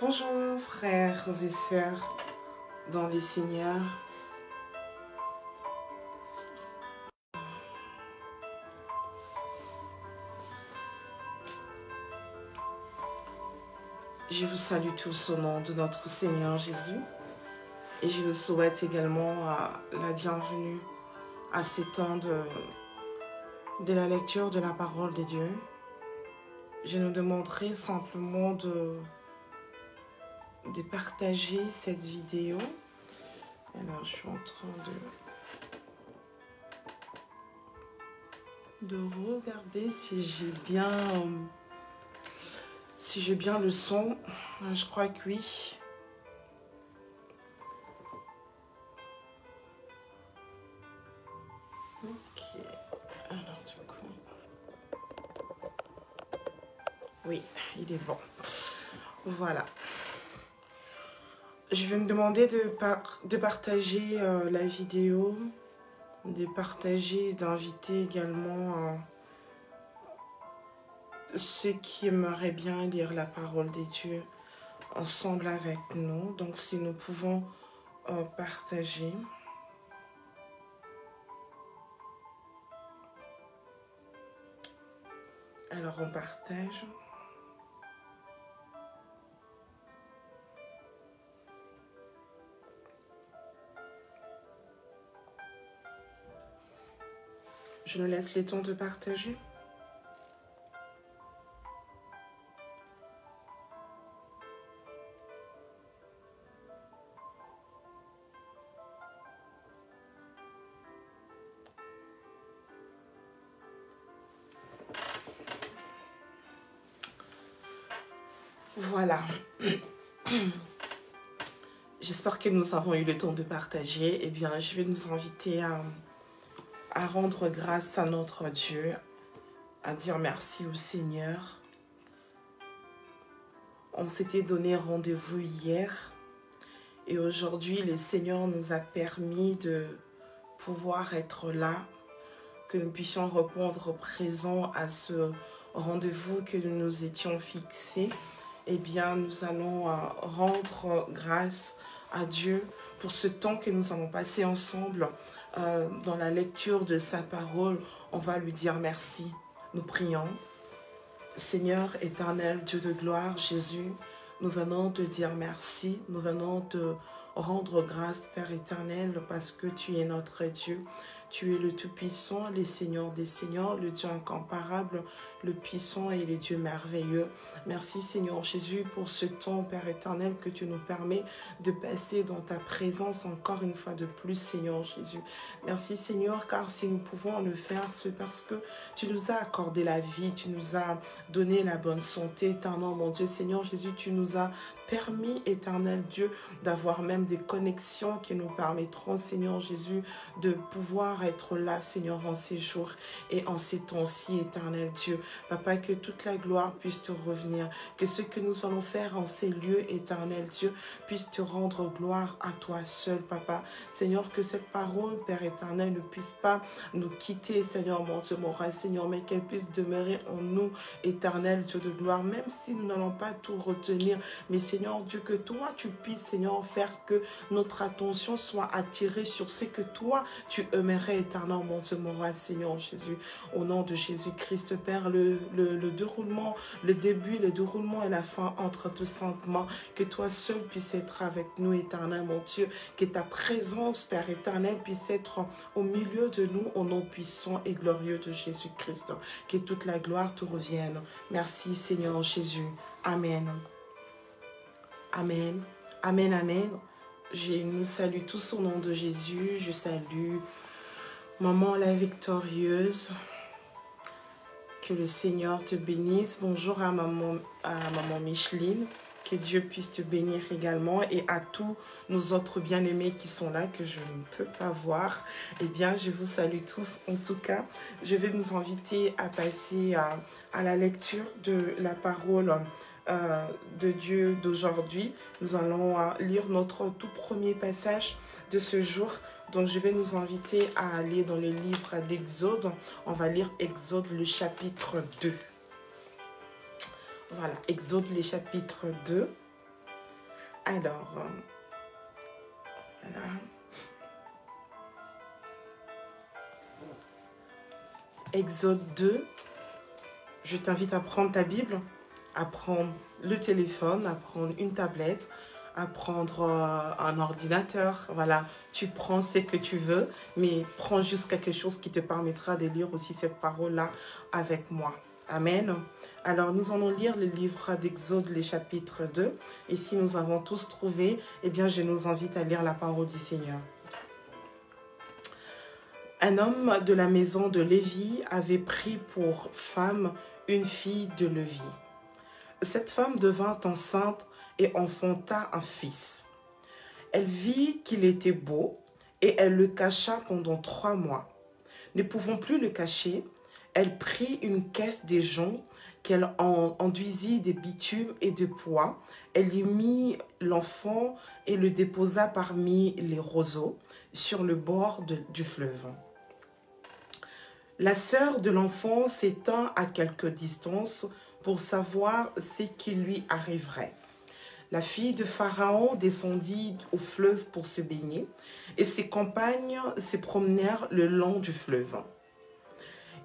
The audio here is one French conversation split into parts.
Bonjour frères et sœurs dans les Seigneurs. Je vous salue tous au nom de notre Seigneur Jésus et je vous souhaite également la bienvenue à ces temps de la lecture de la parole de Dieu. Je nous demanderai simplement de partager cette vidéo. Alors, je suis en train de regarder si j'ai bien le son. Je crois que oui. Ok. Alors, du coup... Oui, il est bon. Voilà. Je vais me demander de partager la vidéo, de partager, d'inviter également ceux qui aimeraient bien lire la parole de Dieu ensemble avec nous. Donc, si nous pouvons partager. Alors, on partage. Je nous laisse le temps de partager. Voilà. J'espère que nous avons eu le temps de partager. Eh bien, je vais nous inviter à rendre grâce à notre Dieu, à dire merci au Seigneur. On s'était donné rendez-vous hier et aujourd'hui, le Seigneur nous a permis de pouvoir être là, que nous puissions répondre présent à ce rendez-vous que nous nous étions fixés. Eh bien, nous allons rendre grâce à Dieu pour ce temps que nous avons passé ensemble dans la lecture de sa parole. On va lui dire merci. Nous prions. Seigneur éternel, Dieu de gloire, Jésus, nous venons te dire merci. Nous venons te rendre grâce, Père éternel, parce que tu es notre Dieu. Tu es le Tout-Puissant, le Seigneur des Seigneurs, le Dieu incomparable, le puissant et le Dieu merveilleux. Merci Seigneur Jésus pour ce temps, Père éternel, que tu nous permets de passer dans ta présence encore une fois de plus, Seigneur Jésus. Merci Seigneur, car si nous pouvons le faire, c'est parce que tu nous as accordé la vie, tu nous as donné la bonne santé, éternel, mon Dieu. Seigneur Jésus, tu nous as permis, éternel Dieu, d'avoir même des connexions qui nous permettront, Seigneur Jésus, de pouvoir être là, Seigneur, en ces jours et en ces temps-ci, éternel Dieu. Papa, que toute la gloire puisse te revenir, que ce que nous allons faire en ces lieux, éternel Dieu, puisse te rendre gloire à toi seul, Papa. Seigneur, que cette parole, Père éternel, ne puisse pas nous quitter, Seigneur, mon Dieu, mon roi, Seigneur, mais qu'elle puisse demeurer en nous, éternel Dieu de gloire, même si nous n'allons pas tout retenir, mais Seigneur Dieu, que toi, tu puisses, Seigneur, faire que notre attention soit attirée sur ce que toi, tu aimerais, éternel, mon Dieu, mon roi, Seigneur Jésus. Au nom de Jésus-Christ, Père, le déroulement, le début, le déroulement et la fin entre tout simplement. Que toi seul puisses être avec nous, éternel, mon Dieu. Que ta présence, Père éternel, puisse être au milieu de nous, au nom puissant et glorieux de Jésus-Christ. Que toute la gloire te revienne. Merci, Seigneur Jésus. Amen. Amen. Amen, amen. Je nous salue tous au nom de Jésus. Je salue Maman la victorieuse. Que le Seigneur te bénisse. Bonjour à maman Micheline. Que Dieu puisse te bénir également. Et à tous nos autres bien-aimés qui sont là, que je ne peux pas voir. Eh bien, je vous salue tous. En tout cas, je vais nous inviter à passer à la lecture de la parole de Dieu d'aujourd'hui. Nous allons lire notre tout premier passage de ce jour. Donc, je vais nous inviter à aller dans le livre d'Exode. On va lire Exode, le chapitre 2. Voilà, Exode, le chapitre 2. Alors, voilà. Exode 2. Je t'invite à prendre ta Bible, à prendre le téléphone, à prendre une tablette, à prendre un ordinateur. Voilà, tu prends ce que tu veux, mais prends juste quelque chose qui te permettra de lire aussi cette parole-là avec moi. Amen. Alors, nous allons lire le livre d'Exode, les chapitres 2. Et si nous avons tous trouvé, eh bien, je nous invite à lire la parole du Seigneur. Un homme de la maison de Lévi avait pris pour femme une fille de Lévi. Cette femme devint enceinte et enfanta un fils. Elle vit qu'il était beau et elle le cacha pendant 3 mois. Ne pouvant plus le cacher, elle prit une caisse des joncs qu'elle enduisit de bitume et de pois. Elle y mit l'enfant et le déposa parmi les roseaux sur le bord du fleuve. La sœur de l'enfant s'étend à quelque distance pour savoir ce qui lui arriverait. La fille de Pharaon descendit au fleuve pour se baigner et ses compagnes se promenèrent le long du fleuve.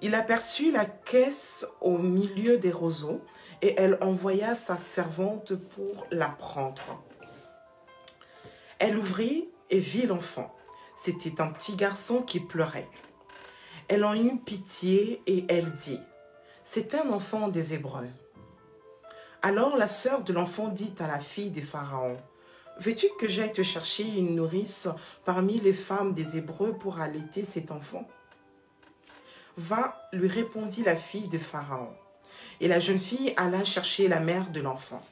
Il aperçut la caisse au milieu des roseaux et elle envoya sa servante pour la prendre. Elle ouvrit et vit l'enfant. C'était un petit garçon qui pleurait. Elle en eut pitié et elle dit, « C'est un enfant des Hébreux. » Alors la sœur de l'enfant dit à la fille de Pharaon, « Veux-tu que j'aille te chercher une nourrice parmi les femmes des Hébreux pour allaiter cet enfant ?» « Va, lui répondit la fille de Pharaon. Et la jeune fille alla chercher la mère de l'enfant.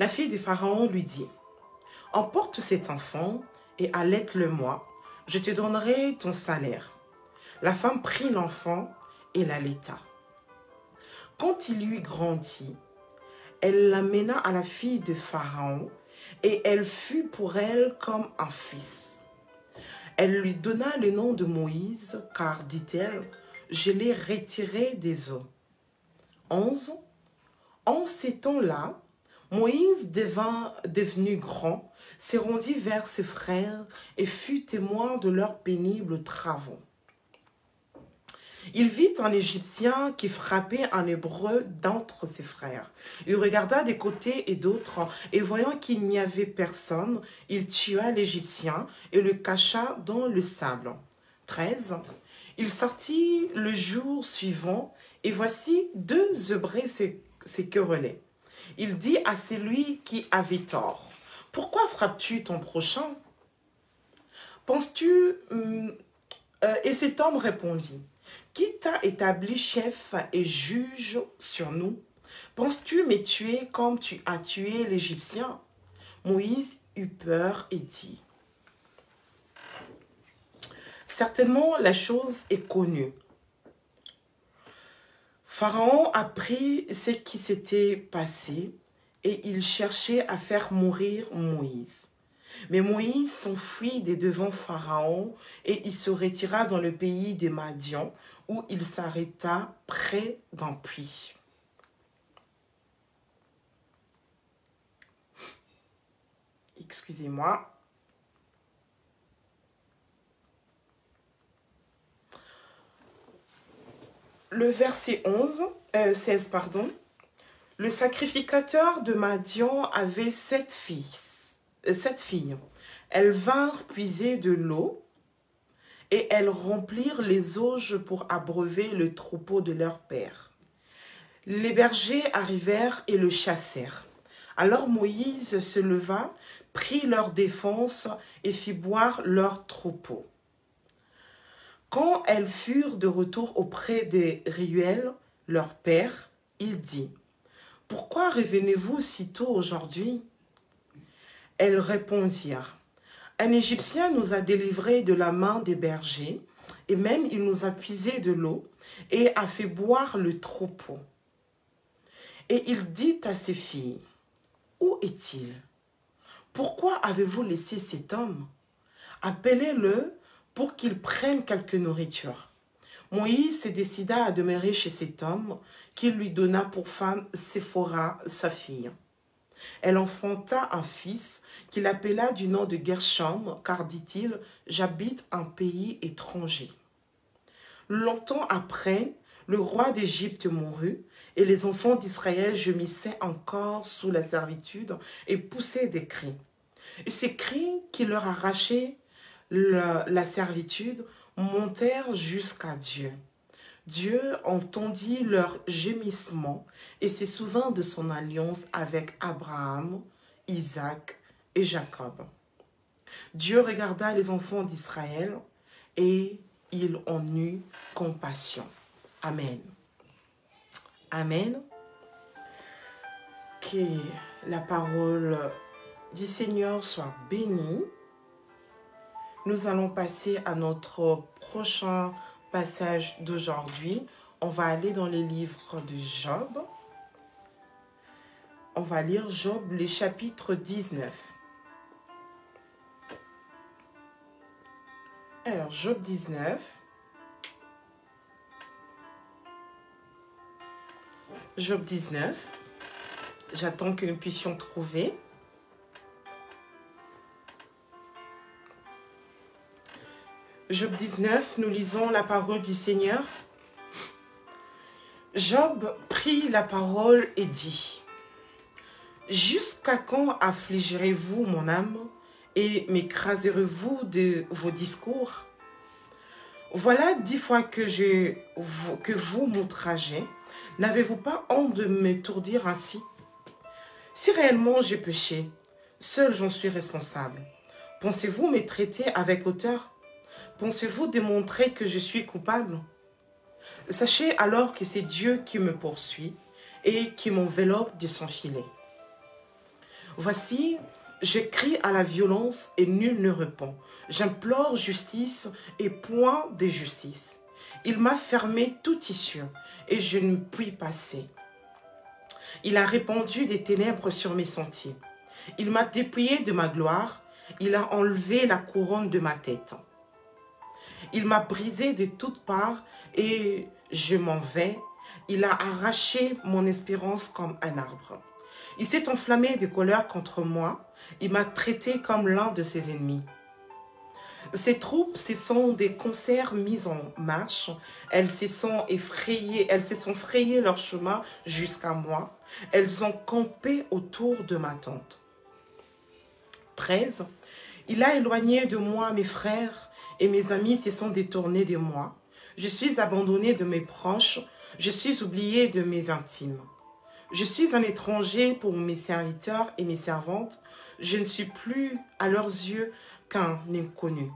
La fille de Pharaon lui dit, « Emporte cet enfant et allaite-le-moi, je te donnerai ton salaire. » La femme prit l'enfant et l'allaita. Quand il eut grandi, elle l'amena à la fille de Pharaon et elle fut pour elle comme un fils. Elle lui donna le nom de Moïse, car, dit-elle, je l'ai retiré des eaux. 11. En ces temps-là, Moïse devenu grand, se rendit vers ses frères et fut témoin de leurs pénibles travaux. Il vit un Égyptien qui frappait un Hébreu d'entre ses frères. Il regarda des côtés et d'autres, et voyant qu'il n'y avait personne, il tua l'Égyptien et le cacha dans le sable. 13. Il sortit le jour suivant, et voici 2 Hébreux se querellaient. Il dit à celui qui avait tort, « Pourquoi frappes-tu ton prochain ?» Penses-tu Et cet homme répondit, « Qui t'a établi chef et juge sur nous? Penses-tu me tuer comme tu as tué l'Égyptien? » Moïse eut peur et dit, « Certainement la chose est connue. » Pharaon apprit ce qui s'était passé et il cherchait à faire mourir Moïse. Mais Moïse s'enfuit de devant Pharaon et il se retira dans le pays des Madians où il s'arrêta près d'un puits. Excusez-moi. Le verset 16, pardon. Le sacrificateur de Madian avait 7 filles. Elles vinrent puiser de l'eau et elles remplirent les auges pour abreuver le troupeau de leur père. Les bergers arrivèrent et le chassèrent. Alors Moïse se leva, prit leur défense et fit boire leur troupeau. Quand elles furent de retour auprès de Réuel, leur père, il dit, « Pourquoi revenez-vous si tôt aujourd'hui ?» Elles répondirent, « Un Égyptien nous a délivrés de la main des bergers, et même il nous a puisé de l'eau et a fait boire le troupeau. » Et il dit à ses filles, « Où est-il? Pourquoi avez-vous laissé cet homme? Appelez-le pour qu'il prenne quelque nourriture. » Moïse se décida à demeurer chez cet homme, qui lui donna pour femme Séphora, sa fille. Elle enfanta un fils qu'il appela du nom de Gershom, car dit-il, j'habite un pays étranger. Longtemps après, le roi d'Égypte mourut, et les enfants d'Israël gemissaient encore sous la servitude et poussaient des cris. Et ces cris qui leur arrachaient la servitude montèrent jusqu'à Dieu. Dieu entendit leurs gémissements et se souvint de son alliance avec Abraham, Isaac et Jacob. Dieu regarda les enfants d'Israël et il en eut compassion. Amen. Amen. Que la parole du Seigneur soit bénie. Nous allons passer à notre prochain passage d'aujourd'hui. On va aller dans les livres de Job. On va lire Job, le chapitre 19. Alors, Job 19. Job 19. J'attends que nous puissions trouver. Job 19, nous lisons la parole du Seigneur. Job prit la parole et dit, « Jusqu'à quand affligerez-vous mon âme et m'écraserez-vous de vos discours? Voilà 10 fois que vous m'outragez. N'avez-vous pas honte de m'étourdir ainsi? Si réellement j'ai péché, seul j'en suis responsable. Pensez-vous me traiter avec hauteur? Pensez-vous démontrer que je suis coupable? Sachez alors que c'est Dieu qui me poursuit et qui m'enveloppe de son filet. Voici, je crie à la violence et nul ne répond. J'implore justice et point de justice. Il m'a fermé toute issue et je ne puis passer. Il a répandu des ténèbres sur mes sentiers. Il m'a dépouillé de ma gloire. Il a enlevé la couronne de ma tête. Il m'a brisé de toutes parts et je m'en vais. Il a arraché mon espérance comme un arbre. Il s'est enflammé de colère contre moi. Il m'a traité comme l'un de ses ennemis. Ces troupes, ce sont des concerts mis en marche. Elles se sont frayées leur chemin jusqu'à moi. Elles ont campé autour de ma tente. 13. Il a éloigné de moi mes frères et mes amis se sont détournés de moi. Je suis abandonné de mes proches. Je suis oublié de mes intimes. Je suis un étranger pour mes serviteurs et mes servantes. Je ne suis plus à leurs yeux qu'un inconnu.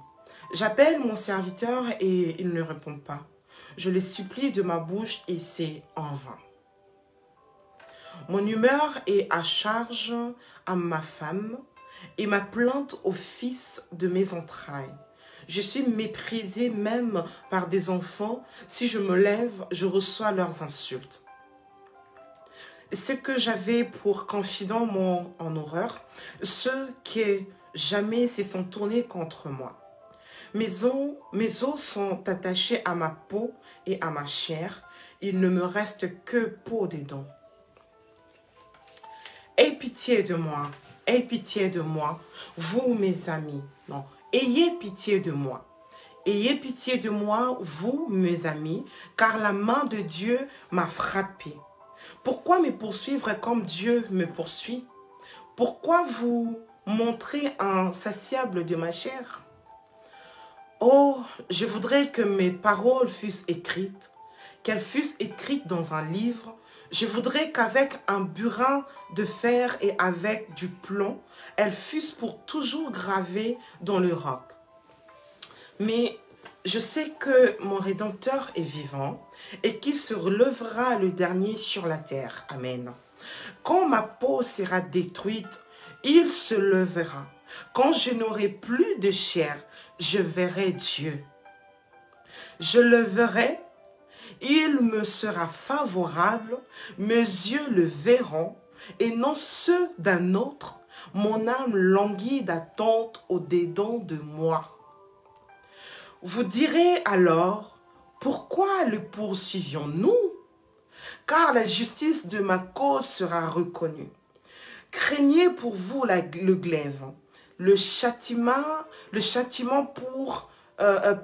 J'appelle mon serviteur et il ne répond pas. Je les supplie de ma bouche et c'est en vain. Mon humeur est à charge à ma femme et ma plainte au fils de mes entrailles. Je suis méprisée même par des enfants. Si je me lève, je reçois leurs insultes. Ce que j'avais pour confident m'ont en horreur, ceux qui jamais se sont tournés contre moi. Mes os sont attachés à ma peau et à ma chair. Il ne me reste que peau des dents. Aie pitié de moi, vous mes amis. Non, ayez pitié de moi. Ayez pitié de moi, vous mes amis, car la main de Dieu m'a frappé. Pourquoi me poursuivre comme Dieu me poursuit? Pourquoi vous montrer insatiable de ma chair? Oh, je voudrais que mes paroles fussent écrites, qu'elles fussent écrites dans un livre. Je voudrais qu'avec un burin de fer et avec du plomb, elles fussent pour toujours gravées dans le roc. Mais je sais que mon Rédempteur est vivant et qu'il se relèvera le dernier sur la terre. Amen. Quand ma peau sera détruite, il se lèvera. Quand je n'aurai plus de chair, je verrai Dieu. Je le verrai, il me sera favorable, mes yeux le verront, et non ceux d'un autre. Mon âme languit d'attente au-dedans de moi. Vous direz alors, pourquoi le poursuivions-nous? Car la justice de ma cause sera reconnue. Craignez pour vous le glaive, le châtiment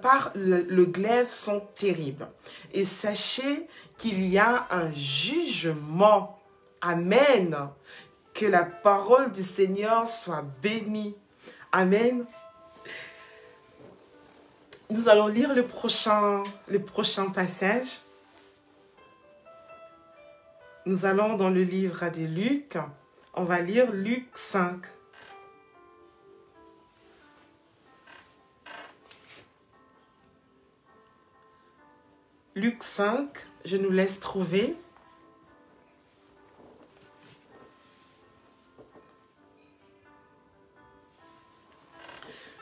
par le glaive sont terribles. Et sachez qu'il y a un jugement. Amen. Que la parole du Seigneur soit bénie. Amen. Nous allons lire le prochain passage. Nous allons dans le livre de Luc. On va lire Luc 5. Luc 5, je nous laisse trouver.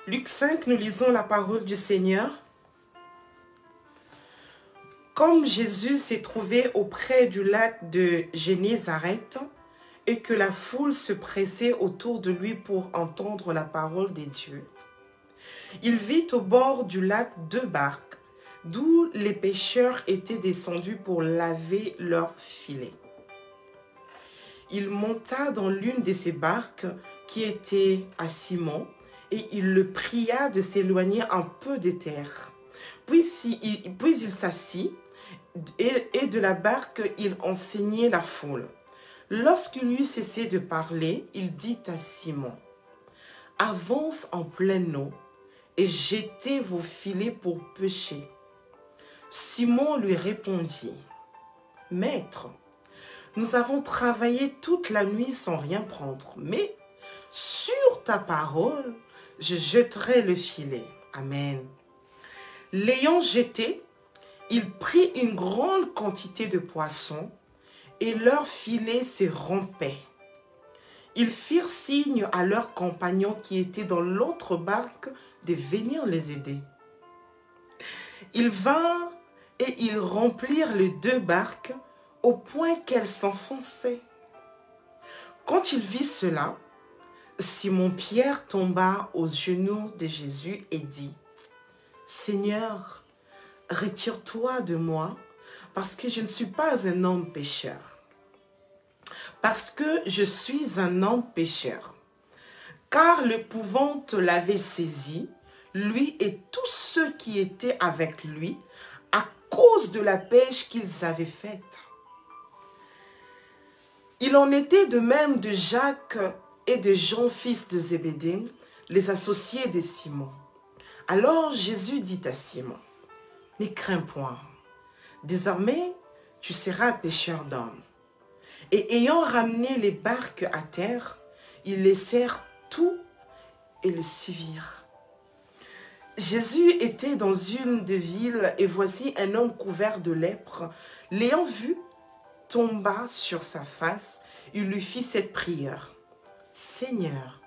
Luc 5, nous lisons la parole du Seigneur. Comme Jésus s'est trouvé auprès du lac de Génézareth et que la foule se pressait autour de lui pour entendre la parole des dieux, il vit au bord du lac 2 barques, d'où les pêcheurs étaient descendus pour laver leurs filets. Il monta dans l'une de ces barques qui était à Simon et il le pria de s'éloigner un peu des terres. Puis il s'assit et de la barque il enseignait la foule. Lorsqu'il eut cessé de parler, il dit à Simon, « Avance en pleine eau et jetez vos filets pour pêcher. » Simon lui répondit, « Maître, nous avons travaillé toute la nuit sans rien prendre, mais sur ta parole, je jetterai le filet. » Amen. L'ayant jeté, il prit une grande quantité de poissons et leur filet se rompait. Ils firent signe à leurs compagnons qui étaient dans l'autre barque de venir les aider. Ils vinrent et ils remplirent les 2 barques au point qu'elles s'enfonçaient. Quand il vit cela, Simon-Pierre tomba aux genoux de Jésus et dit, « Seigneur, retire-toi de moi, parce que je ne suis pas un homme pécheur. Parce que je suis un homme pécheur. Car l'épouvante l'avait saisi, lui et tous ceux qui étaient avec lui, à cause de la pêche qu'ils avaient faite. Il en était de même de Jacques et de Jean, fils de Zébédée, les associés de Simon. Alors Jésus dit à Simon, « Ne crains point, désormais tu seras pêcheur d'hommes. » Et ayant ramené les barques à terre, ils laissèrent tout et le suivirent. Jésus était dans une des villes et voici un homme couvert de lèpre. L'ayant vu, tomba sur sa face, il lui fit cette prière. « Seigneur,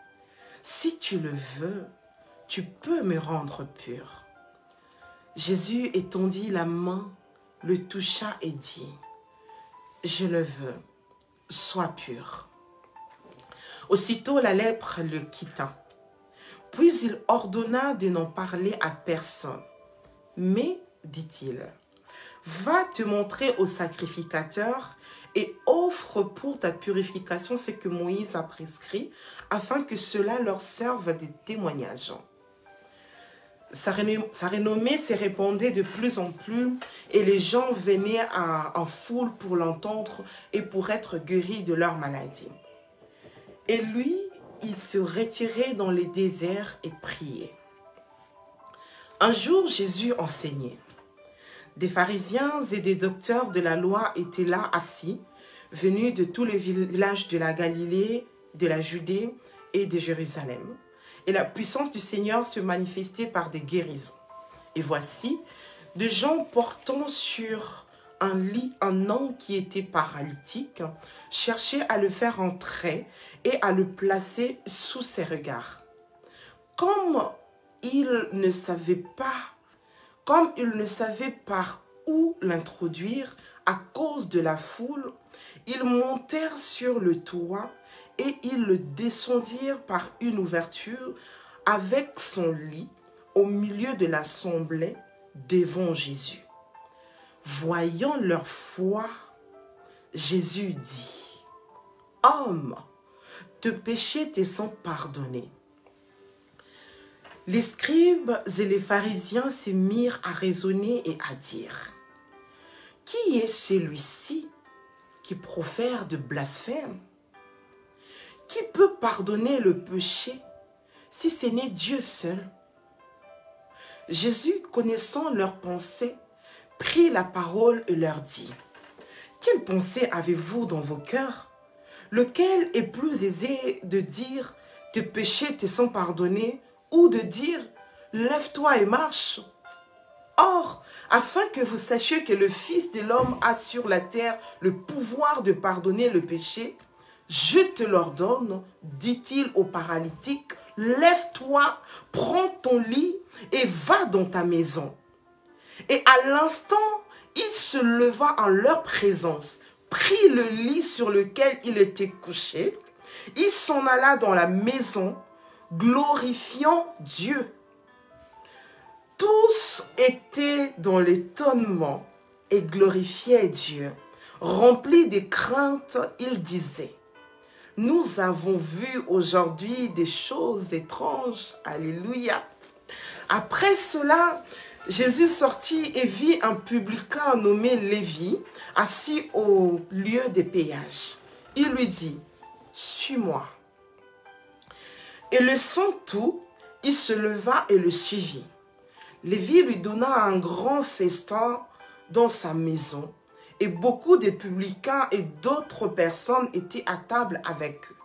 si tu le veux, tu peux me rendre pur. » Jésus étendit la main, le toucha et dit, « Je le veux, sois pur. » Aussitôt la lèpre le quitta. Puis il ordonna de n'en parler à personne. « Mais, dit-il, va te montrer au sacrificateur et offre pour ta purification ce que Moïse a prescrit, afin que cela leur serve de témoignage. » Sa renommée se répandait de plus en plus et les gens venaient en foule pour l'entendre et pour être guéris de leur maladie. Et lui, il se retirait dans les déserts et priait. Un jour, Jésus enseignait. Des pharisiens et des docteurs de la loi étaient là assis, venus de tous les villages de la Galilée, de la Judée et de Jérusalem. Et la puissance du Seigneur se manifestait par des guérisons. Et voici, des gens portant sur un lit un homme qui était paralytique, cherchaient à le faire entrer et à le placer sous ses regards. Comme ils ne savaient par où l'introduire à cause de la foule, ils montèrent sur le toit et ils le descendirent par une ouverture avec son lit au milieu de l'assemblée devant Jésus. Voyant leur foi, Jésus dit, « Homme, tes péchés te sont pardonnés. Les scribes et les pharisiens se mirent à raisonner et à dire, qui est celui-ci qui profère de blasphème? Qui peut pardonner le péché si ce n'est Dieu seul? Jésus, connaissant leurs pensées, prit la parole et leur dit, quelle pensée avez-vous dans vos cœurs? Lequel est plus aisé de dire, tes péchés te sont pardonnés, ou de dire, lève-toi et marche? Or, afin que vous sachiez que le Fils de l'homme a sur la terre le pouvoir de pardonner le péché, je te l'ordonne, dit-il au paralytique, lève-toi, prends ton lit et va dans ta maison. Et à l'instant, il se leva en leur présence, prit le lit sur lequel il était couché, il s'en alla dans la maison, glorifiant Dieu. Tous étaient dans l'étonnement et glorifiaient Dieu. Remplis de crainte, ils disaient, nous avons vu aujourd'hui des choses étranges. Alléluia. Après cela, Jésus sortit et vit un publicain nommé Lévi, assis au lieu des péages. Il lui dit, suis-moi. Et laissant tout, il se leva et le suivit. Lévi lui donna un grand festin dans sa maison, et beaucoup de publicains et d'autres personnes étaient à table avec eux.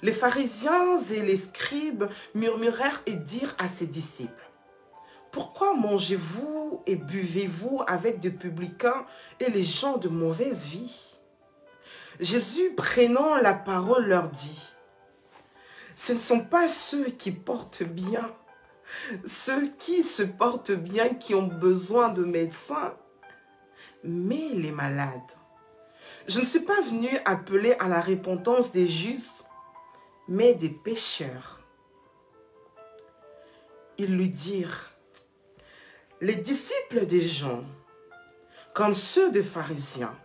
Les pharisiens et les scribes murmurèrent et dirent à ses disciples, « Pourquoi mangez-vous et buvez-vous avec des publicains et les gens de mauvaise vie ?» Jésus, prenant la parole, leur dit, « Ce ne sont pas ceux qui portent bien, ceux qui se portent bien qui ont besoin de médecins, mais les malades. Je ne suis pas venu appeler à la repentance des justes, mais des pécheurs. » Ils lui dirent, « Les disciples des gens, comme ceux des pharisiens,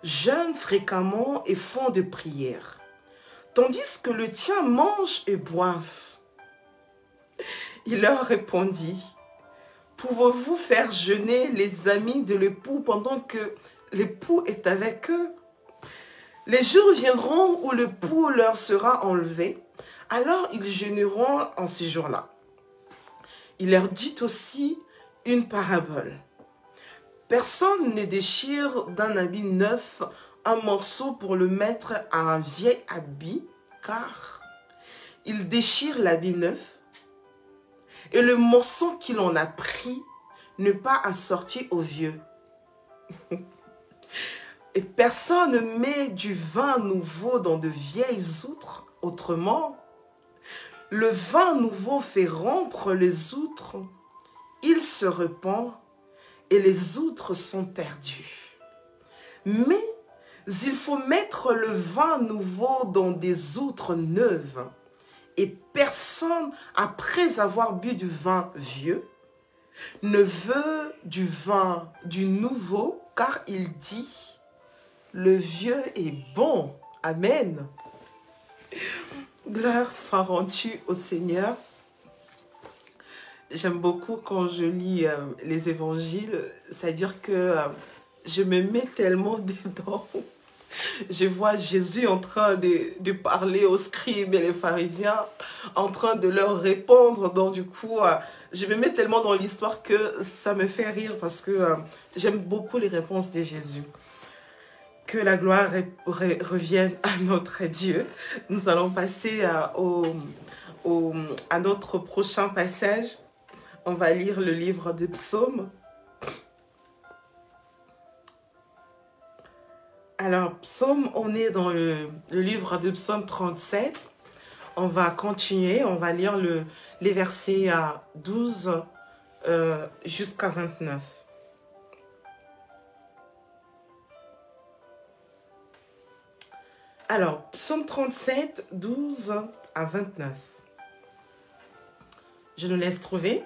jeûnent fréquemment et font des prières, tandis que le tien mange et boivent. » Il leur répondit, « Pouvez-vous faire jeûner les amis de l'époux pendant que l'époux est avec eux? Les jours viendront où l'époux leur sera enlevé, alors ils jeûneront en ces jours-là. » Il leur dit aussi une parabole. Personne ne déchire d'un habit neuf un morceau pour le mettre à un vieil habit, car il déchire l'habit neuf et le morceau qu'il en a pris n'est pas assorti au vieux. Et personne ne met du vin nouveau dans de vieilles outres, autrement, le vin nouveau fait rompre les outres, il se répand et les outres sont perdues. Mais il faut mettre le vin nouveau dans des outres neuves, et personne, après avoir bu du vin vieux, ne veut du vin du nouveau, car il dit, le vieux est bon. Amen. Gloire soit rendue au Seigneur. J'aime beaucoup quand je lis les évangiles, c'est-à-dire que je me mets tellement dedans. Je vois Jésus en train de parler aux scribes et les pharisiens, en train de leur répondre. Donc du coup, je me mets tellement dans l'histoire que ça me fait rire parce que j'aime beaucoup les réponses de Jésus. Que la gloire revienne à notre Dieu. Nous allons passer à notre prochain passage. On va lire le livre des psaumes. Alors, psaume, on est dans le livre de psaume 37. On va continuer, on va lire les versets 12 jusqu'à 29. Alors, psaume 37, 12 à 29. Je nous laisse trouver.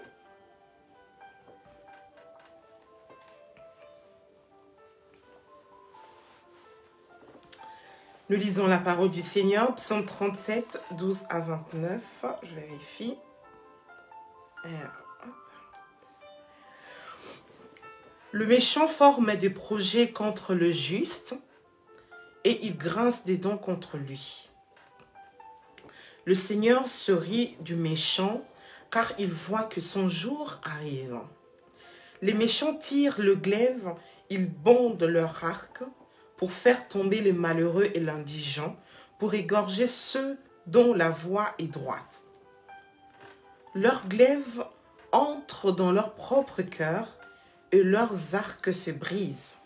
Nous lisons la parole du Seigneur, psaume 37, 12 à 29. Je vérifie. Le méchant forme des projets contre le juste et il grince des dents contre lui. Le Seigneur se rit du méchant car il voit que son jour arrive. Les méchants tirent le glaive, ils bondent leur arc pour faire tomber les malheureux et l'indigent, pour égorger ceux dont la voie est droite. Leurs glaives entrent dans leur propre cœur et leurs arcs se brisent.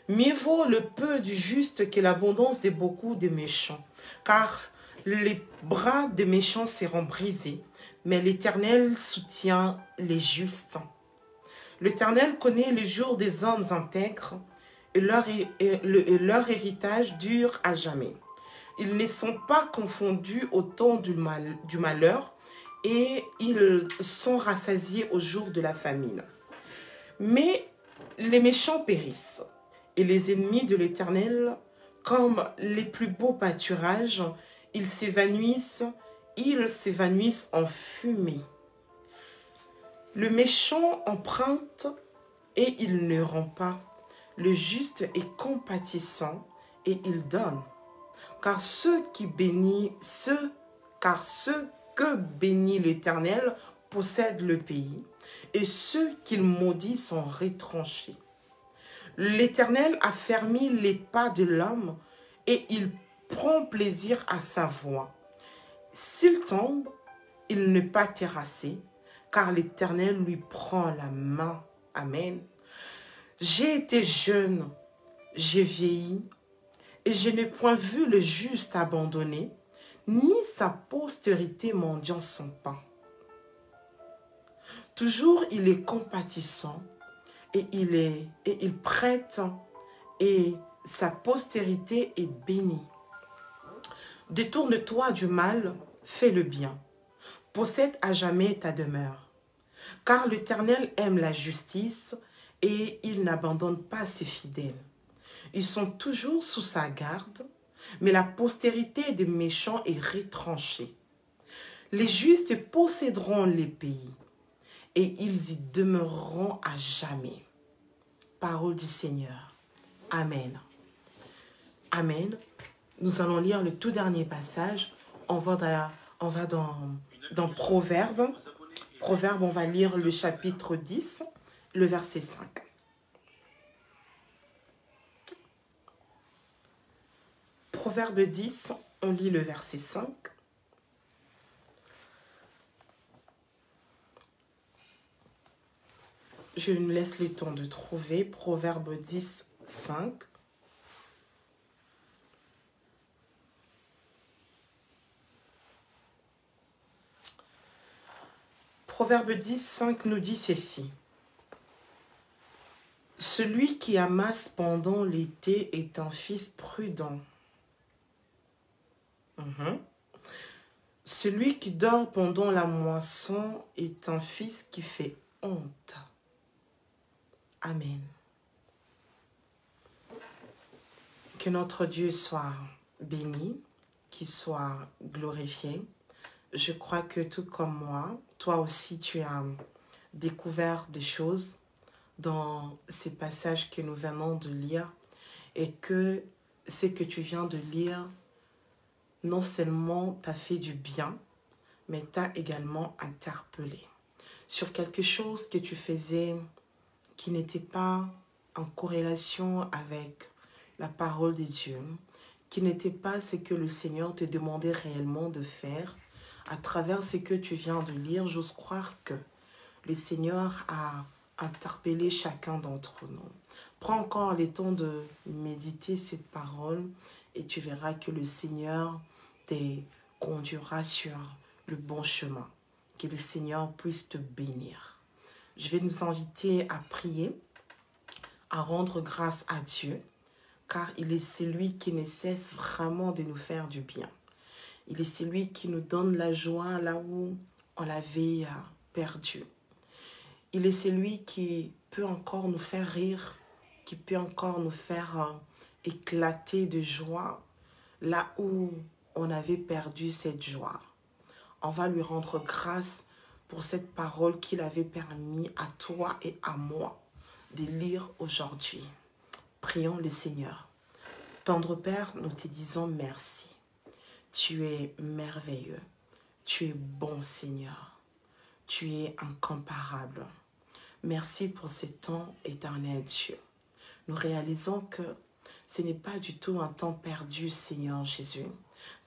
Mieux vaut le peu du juste que l'abondance de beaucoup des méchants, car les bras des méchants seront brisés, mais l'Éternel soutient les justes. L'Éternel connaît les jours des hommes intègres, et leur héritage dure à jamais. Ils ne sont pas confondus au temps du malheur, et ils sont rassasiés au jour de la famine. Mais les méchants périssent, et les ennemis de l'Éternel, comme les plus beaux pâturages, ils s'évanouissent en fumée. Le méchant emprunte et il ne rend pas. Le juste est compatissant et il donne. Car ceux que bénit l'Éternel possèdent le pays, et ceux qu'il maudit sont retranchés. L'Éternel a fermé les pas de l'homme et il prend plaisir à sa voix. S'il tombe, il n'est pas terrassé, car l'Éternel lui prend la main. Amen. J'ai été jeune, j'ai vieilli, et je n'ai point vu le juste abandonné, ni sa postérité mendiant son pain. Toujours il est compatissant, et il prête, et sa postérité est bénie. Détourne-toi du mal, fais le bien. Possède à jamais ta demeure. Car l'Éternel aime la justice et il n'abandonne pas ses fidèles. Ils sont toujours sous sa garde, mais la postérité des méchants est retranchée. Les justes posséderont les pays et ils y demeureront à jamais. Parole du Seigneur. Amen. Amen. Nous allons lire le tout dernier passage. On va dans Proverbes. Proverbes, on va lire le chapitre 10, le verset 5. Proverbe 10, on lit le verset 5. Je me laisse le temps de trouver. Proverbe 10, 5. Proverbe 10, 5 nous dit ceci. Celui qui amasse pendant l'été est un fils prudent. Celui qui dort pendant la moisson est un fils qui fait honte. Amen. Que notre Dieu soit béni, qu'il soit glorifié. Je crois que tout comme moi, toi aussi tu as découvert des choses dans ces passages que nous venons de lire et que ce que tu viens de lire non seulement t'a fait du bien, mais t'a également interpellé sur quelque chose que tu faisais qui n'était pas en corrélation avec la parole de Dieu, qui n'était pas ce que le Seigneur te demandait réellement de faire. À travers ce que tu viens de lire, j'ose croire que le Seigneur a interpellé chacun d'entre nous. Prends encore le temps de méditer cette parole et tu verras que le Seigneur te conduira sur le bon chemin. Que le Seigneur puisse te bénir. Je vais nous inviter à prier, à rendre grâce à Dieu, car il est celui qui ne cesse vraiment de nous faire du bien. Il est celui qui nous donne la joie là où on l'avait perdu. Il est celui qui peut encore nous faire rire, qui peut encore nous faire éclater de joie là où on avait perdu cette joie. On va lui rendre grâce pour cette parole qu'il avait permis à toi et à moi de lire aujourd'hui. Prions le Seigneur. Tendre Père, nous te disons merci. Tu es merveilleux. Tu es bon, Seigneur. Tu es incomparable. Merci pour ce temps éternel, Dieu. Nous réalisons que ce n'est pas du tout un temps perdu, Seigneur Jésus,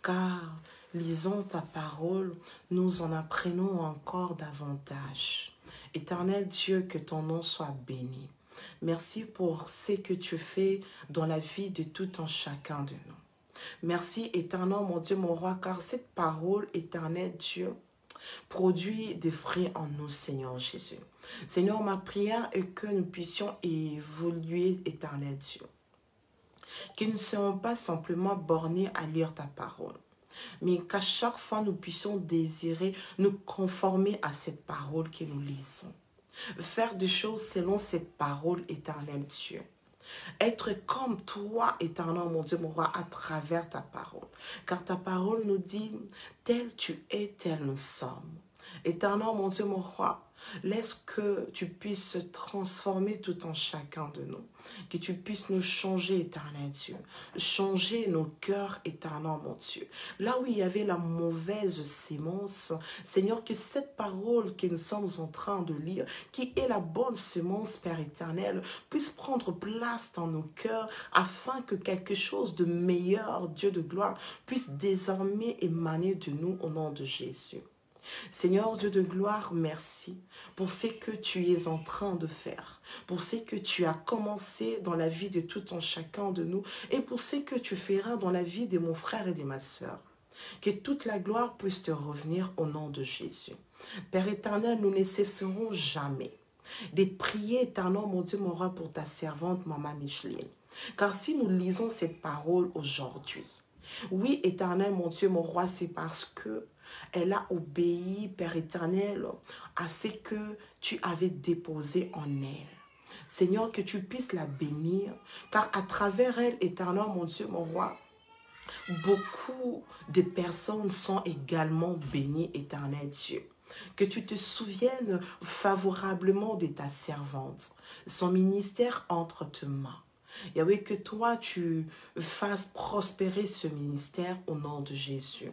car lisons ta parole, nous en apprenons encore davantage. Éternel Dieu, que ton nom soit béni. Merci pour ce que tu fais dans la vie de tout un chacun de nous. Merci éternel, mon Dieu, mon roi, car cette parole, éternel Dieu, produit des fruits en nous, Seigneur Jésus. Seigneur, ma prière est que nous puissions évoluer, éternel Dieu. Que nous ne soyons pas simplement bornés à lire ta parole, mais qu'à chaque fois nous puissions désirer nous conformer à cette parole que nous lisons. Faire des choses selon cette parole, éternel Dieu. Être comme toi, éternel mon Dieu, mon roi, à travers ta parole. Car ta parole nous dit, tel tu es, tel nous sommes. Éternel mon Dieu, mon roi, laisse que tu puisses transformer tout en chacun de nous. Que tu puisses nous changer, éternel Dieu. Changer nos cœurs, éternel mon Dieu. Là où il y avait la mauvaise sémence, Seigneur, que cette parole que nous sommes en train de lire, qui est la bonne semence, Père éternel, puisse prendre place dans nos cœurs afin que quelque chose de meilleur, Dieu de gloire, puisse désormais émaner de nous au nom de Jésus. Seigneur Dieu de gloire, merci pour ce que tu es en train de faire, pour ce que tu as commencé dans la vie de tout un chacun de nous et pour ce que tu feras dans la vie de mon frère et de ma sœur. Que toute la gloire puisse te revenir au nom de Jésus. Père éternel, nous ne cesserons jamais de prier éternel, mon Dieu, mon roi, pour ta servante, Maman Micheline. Car si nous lisons cette parole aujourd'hui, oui, éternel, mon Dieu, mon roi, c'est parce que elle a obéi, Père éternel, à ce que tu avais déposé en elle. Seigneur, que tu puisses la bénir, car à travers elle, éternel, mon Dieu, mon roi, beaucoup de personnes sont également bénies, éternel Dieu. Que tu te souviennes favorablement de ta servante, son ministère entre tes mains. Yahweh, que toi, tu fasses prospérer ce ministère au nom de Jésus.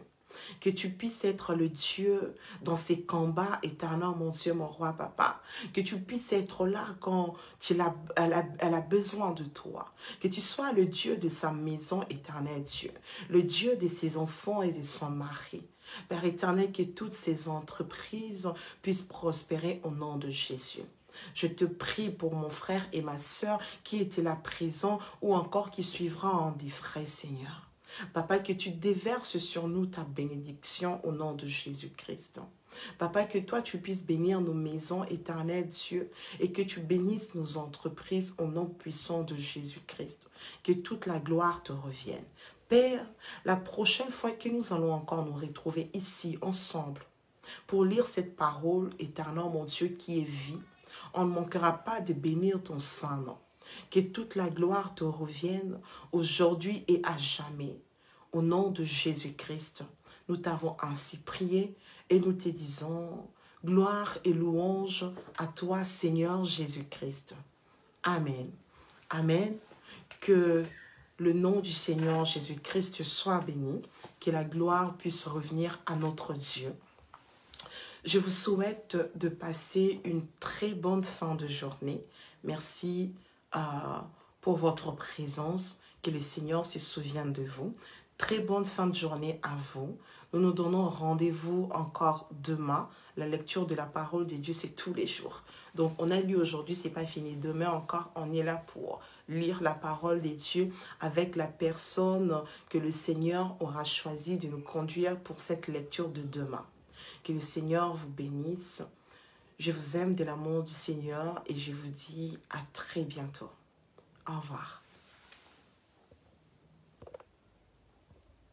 Que tu puisses être le Dieu dans ces combats éternels, mon Dieu, mon roi, papa. Que tu puisses être là quand elle a besoin de toi. Que tu sois le Dieu de sa maison, éternel Dieu. Le Dieu de ses enfants et de son mari. Père éternel, que toutes ces entreprises puissent prospérer au nom de Jésus. Je te prie pour mon frère et ma sœur qui étaient là présents ou encore qui suivra en des frais, Seigneur. Papa, que tu déverses sur nous ta bénédiction au nom de Jésus-Christ. Papa, que toi, tu puisses bénir nos maisons, éternel Dieu, et que tu bénisses nos entreprises au nom puissant de Jésus-Christ. Que toute la gloire te revienne. Père, la prochaine fois que nous allons encore nous retrouver ici, ensemble, pour lire cette parole, éternel mon Dieu, qui est vie, on ne manquera pas de bénir ton saint nom. Que toute la gloire te revienne aujourd'hui et à jamais. Au nom de Jésus-Christ, nous t'avons ainsi prié et nous te disons gloire et louange à toi, Seigneur Jésus-Christ. Amen. Amen. Que le nom du Seigneur Jésus-Christ soit béni, que la gloire puisse revenir à notre Dieu. Je vous souhaite de passer une très bonne fin de journée. Merci pour votre présence. Que le Seigneur se souvienne de vous. Très bonne fin de journée à vous. Nous nous donnons rendez-vous encore demain. La lecture de la parole de Dieu, c'est tous les jours. Donc, on a lu aujourd'hui, c'est pas fini. Demain encore, on est là pour lire la parole de Dieu avec la personne que le Seigneur aura choisi de nous conduire pour cette lecture de demain. Que le Seigneur vous bénisse. Je vous aime de l'amour du Seigneur et je vous dis à très bientôt. Au revoir.